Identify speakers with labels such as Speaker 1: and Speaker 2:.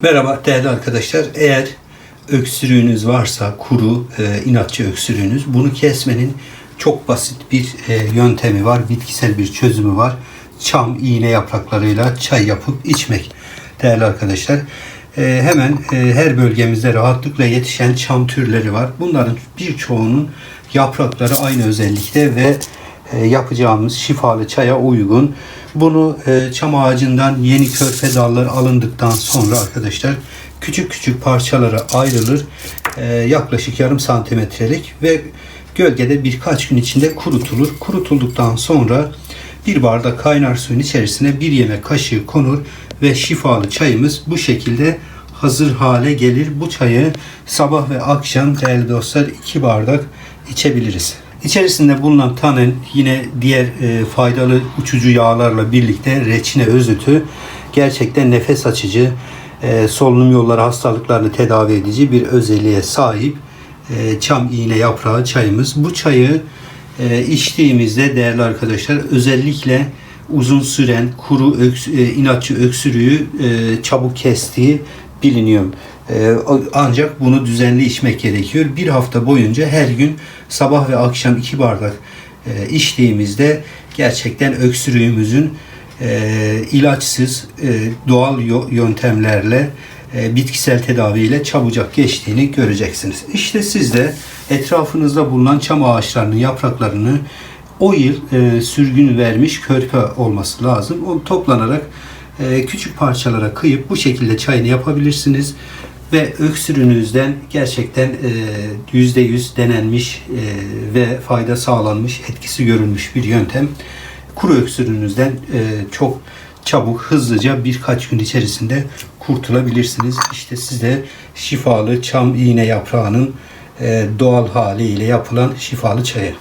Speaker 1: Merhaba değerli arkadaşlar. Eğer öksürüğünüz varsa, kuru, inatçı öksürüğünüz, bunu kesmenin çok basit bir yöntemi var. Bitkisel bir çözümü var. Çam, iğne yapraklarıyla çay yapıp içmek. Değerli arkadaşlar, hemen her bölgemizde rahatlıkla yetişen çam türleri var. Bunların birçoğunun yaprakları aynı özellikte ve yapacağımız şifalı çaya uygun. Bunu çam ağacından yeni körpe dallar alındıktan sonra arkadaşlar küçük küçük parçalara ayrılır. Yaklaşık yarım santimetrelik ve gölgede birkaç gün içinde kurutulur. Kurutulduktan sonra bir bardak kaynar suyun içerisine bir yemek kaşığı konur ve şifalı çayımız bu şekilde hazır hale gelir. Bu çayı sabah ve akşam değerli dostlar 2 bardak içebiliriz. İçerisinde bulunan tanin yine diğer faydalı uçucu yağlarla birlikte reçine özütü gerçekten nefes açıcı, solunum yolları hastalıklarını tedavi edici bir özelliğe sahip çam iğne yaprağı çayımız. Bu çayı içtiğimizde değerli arkadaşlar özellikle uzun süren kuru inatçı öksürüğü çabuk kestiği biliniyor. Ancak bunu düzenli içmek gerekiyor. Bir hafta boyunca her gün sabah ve akşam 2 bardak içtiğimizde gerçekten öksürüğümüzün ilaçsız doğal yöntemlerle bitkisel tedaviyle çabucak geçtiğini göreceksiniz. İşte siz de etrafınızda bulunan çam ağaçlarının yapraklarını o yıl sürgün vermiş körpe olması lazım. O toplanarak küçük parçalara kıyıp bu şekilde çayını yapabilirsiniz ve öksürüğünüzden gerçekten %100 denenmiş ve fayda sağlanmış, etkisi görülmüş bir yöntem. Kuru öksürüğünüzden çok çabuk, hızlıca birkaç gün içerisinde kurtulabilirsiniz. İşte size şifalı çam iğne yaprağının doğal haliyle yapılan şifalı çayı.